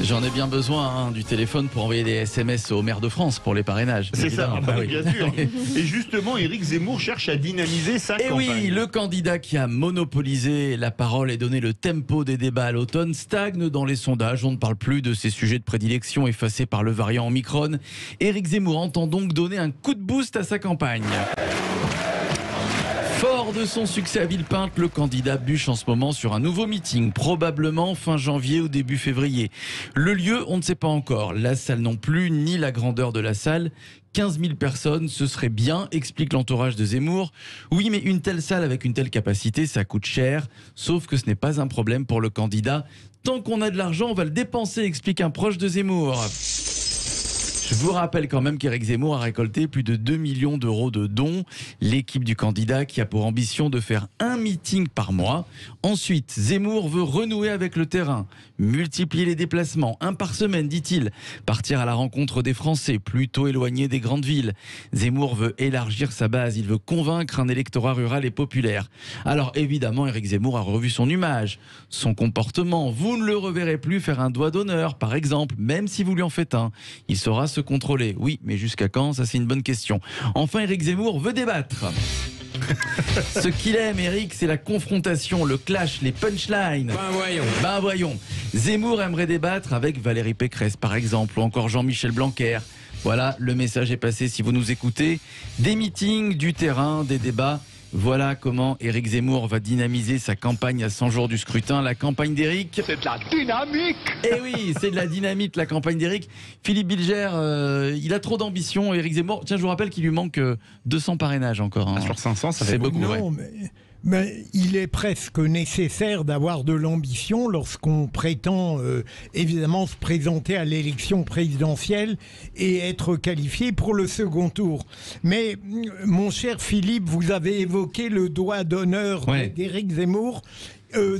J'en ai bien besoin du téléphone pour envoyer des SMS au maire de France pour les parrainages. C'est ça, oui. bien sûr. Et justement, Éric Zemmour cherche à dynamiser sa Et campagne. oui, le candidat qui a monopolisé la parole et donné le tempo des débats à l'automne stagne dans les sondages. On ne parle plus de ses sujets de prédilection effacés par le variant Omicron. Éric Zemmour entend donc donner un coup de boost à sa campagne. Fort de son succès à Villepinte, le candidat bûche en ce moment sur un nouveau meeting, probablement fin janvier ou début février. Le lieu, on ne sait pas encore. La salle non plus, ni la grandeur de la salle. 15 000 personnes, ce serait bien, explique l'entourage de Zemmour. Oui, mais une telle salle avec une telle capacité, ça coûte cher. Sauf que ce n'est pas un problème pour le candidat. Tant qu'on a de l'argent, on va le dépenser, explique un proche de Zemmour. Je vous rappelle quand même qu'Éric Zemmour a récolté plus de 2 millions d'euros de dons. L'équipe du candidat qui a pour ambition de faire un meeting par mois. Ensuite, Zemmour veut renouer avec le terrain, multiplier les déplacements, un par semaine, dit-il. Partir à la rencontre des Français, plutôt éloignés des grandes villes. Zemmour veut élargir sa base, il veut convaincre un électorat rural et populaire. Alors évidemment, Éric Zemmour a revu son image, son comportement. Vous ne le reverrez plus faire un doigt d'honneur, par exemple, même si vous lui en faites un. Il saura se contrôler. Oui, mais jusqu'à quand? Ça, c'est une bonne question. Enfin, Éric Zemmour veut débattre. Ce qu'il aime, Éric, c'est la confrontation, le clash, les punchlines. Ben voyons. Zemmour aimerait débattre avec Valérie Pécresse, par exemple, ou encore Jean-Michel Blanquer. Voilà, le message est passé si vous nous écoutez. Des meetings, du terrain, des débats. Voilà comment Éric Zemmour va dynamiser sa campagne à 100 jours du scrutin. La campagne d'Éric... C'est de la dynamique! Eh oui, c'est de la dynamite, la campagne d'Éric. Philippe Bilger, il a trop d'ambition. Éric Zemmour, tiens, je vous rappelle qu'il lui manque 200 parrainages encore. Hein. Sur 500, ça c'est fait beaucoup. Non, mais il est presque nécessaire d'avoir de l'ambition lorsqu'on prétend évidemment se présenter à l'élection présidentielle et être qualifié pour le second tour. Mais mon cher Philippe, vous avez évoqué le doigt d'honneur d'Éric Zemmour.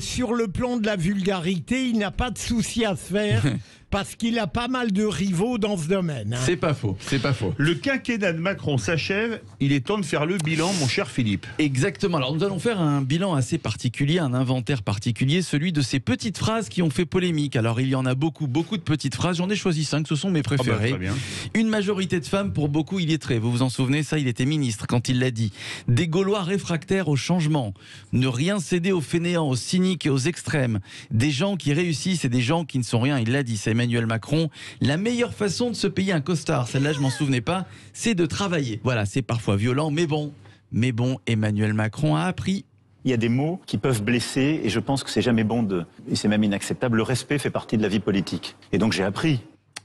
Sur le plan de la vulgarité, il n'a pas de souci à se faire parce qu'il a pas mal de rivaux dans ce domaine. Hein. C'est pas faux, c'est pas faux. Le quinquennat de Macron s'achève, il est temps de faire le bilan, mon cher Philippe. Exactement. Alors nous allons faire un bilan assez particulier, un inventaire particulier, celui de ces petites phrases qui ont fait polémique. Alors il y en a beaucoup de petites phrases. J'en ai choisi 5, ce sont mes préférées. Très bien. Une majorité de femmes, pour beaucoup illettrées. Vous vous en souvenez, ça, il était ministre quand il l'a dit. Des Gaulois réfractaires au changement. Ne rien céder aux fainéants, aux cyniques et aux extrêmes. Des gens qui réussissent et des gens qui ne sont rien. Il l'a dit, c'est Emmanuel Macron. La meilleure façon de se payer un costard, celle-là je m'en souvenais pas, c'est de travailler. Voilà, c'est parfois violent, mais bon, Emmanuel Macron a appris. Il y a des mots qui peuvent blesser et je pense que c'est jamais bon et c'est même inacceptable. Le respect fait partie de la vie politique. Et donc j'ai appris.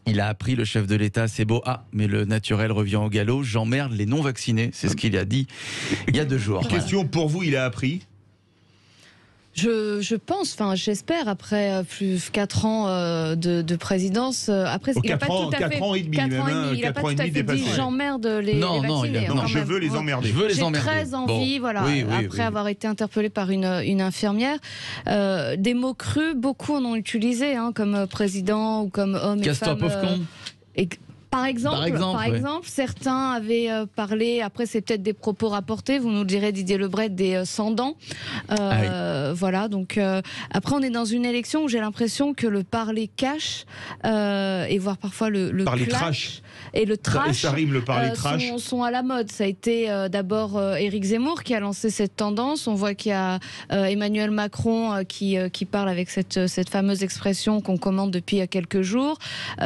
Il a appris, le chef de l'État, c'est beau. Ah, mais le naturel revient au galop. J'emmerde les non-vaccinés, c'est ce qu'il a dit il y a 2 jours. Question pour vous, il a appris? Je pense, enfin j'espère, après plus 4 ans de présidence, après il n'a pas tout à fait 4 ans et demi, il n'a pas tout à fait dit j'emmerde les vaccinés. Non, je veux les emmerder. J'ai très envie, bon. après avoir été interpellée par une infirmière, des mots crus, beaucoup en ont utilisé, hein, comme président ou comme homme et femme. Par exemple, certains avaient parlé, après c'est peut-être des propos rapportés, vous nous direz Didier Lebret, des sans-dents. Voilà, donc après on est dans une élection où j'ai l'impression que le parler cash et voire parfois le parler clash trash. Et le trash, et ça rime, le parler trash. Sont à la mode. Ça a été d'abord Éric Zemmour qui a lancé cette tendance. On voit qu'il y a Emmanuel Macron qui parle avec cette fameuse expression qu'on commande depuis quelques jours.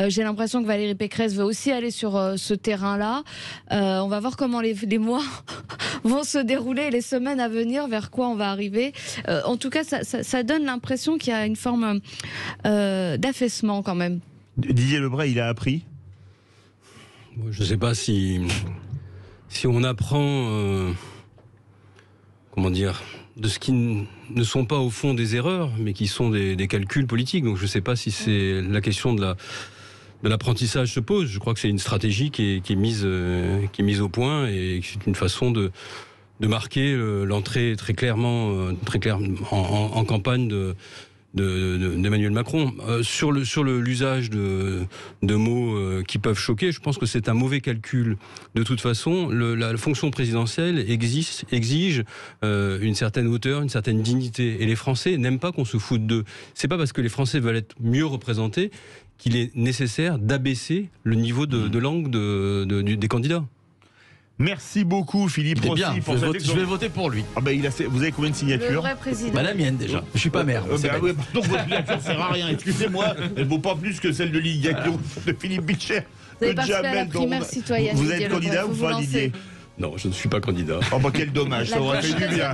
J'ai l'impression que Valérie Pécresse veut aussi aller sur ce terrain-là. On va voir comment les mois vont se dérouler, les semaines à venir, vers quoi on va arriver. En tout cas, ça donne l'impression qu'il y a une forme d'affaissement quand même. Didier Lebret, il a appris? Je ne sais pas si on apprend, comment dire, de ce qui ne sont pas au fond des erreurs, mais qui sont des calculs politiques. Donc je ne sais pas si c'est la question de l'apprentissage se pose. Je crois que c'est une stratégie qui est mise au point et c'est une façon de marquer l'entrée très clairement en campagne d'Emmanuel Macron. Sur l'usage de mots qui peuvent choquer, je pense que c'est un mauvais calcul. De toute façon, la fonction présidentielle exige une certaine hauteur, une certaine dignité. Et les Français n'aiment pas qu'on se foute d'eux. C'est pas parce que les Français veulent être mieux représentés qu'il est nécessaire d'abaisser le niveau de langue des candidats. Merci beaucoup Philippe Rossi. Bien, je vais voter pour lui. Ah ben, vous avez combien de signatures? Le vrai président. La mienne déjà. Je suis pas maire. Donc votre signature sert à rien. Excusez-moi, elle ne vaut pas plus que celle de Ligue Action de Philippe Bichère. Vous avez participé à la primaire citoyenne. Vous êtes candidat ou pas, Didier? Non, je ne suis pas candidat. Oh bah quel dommage, ça aurait fait du bien.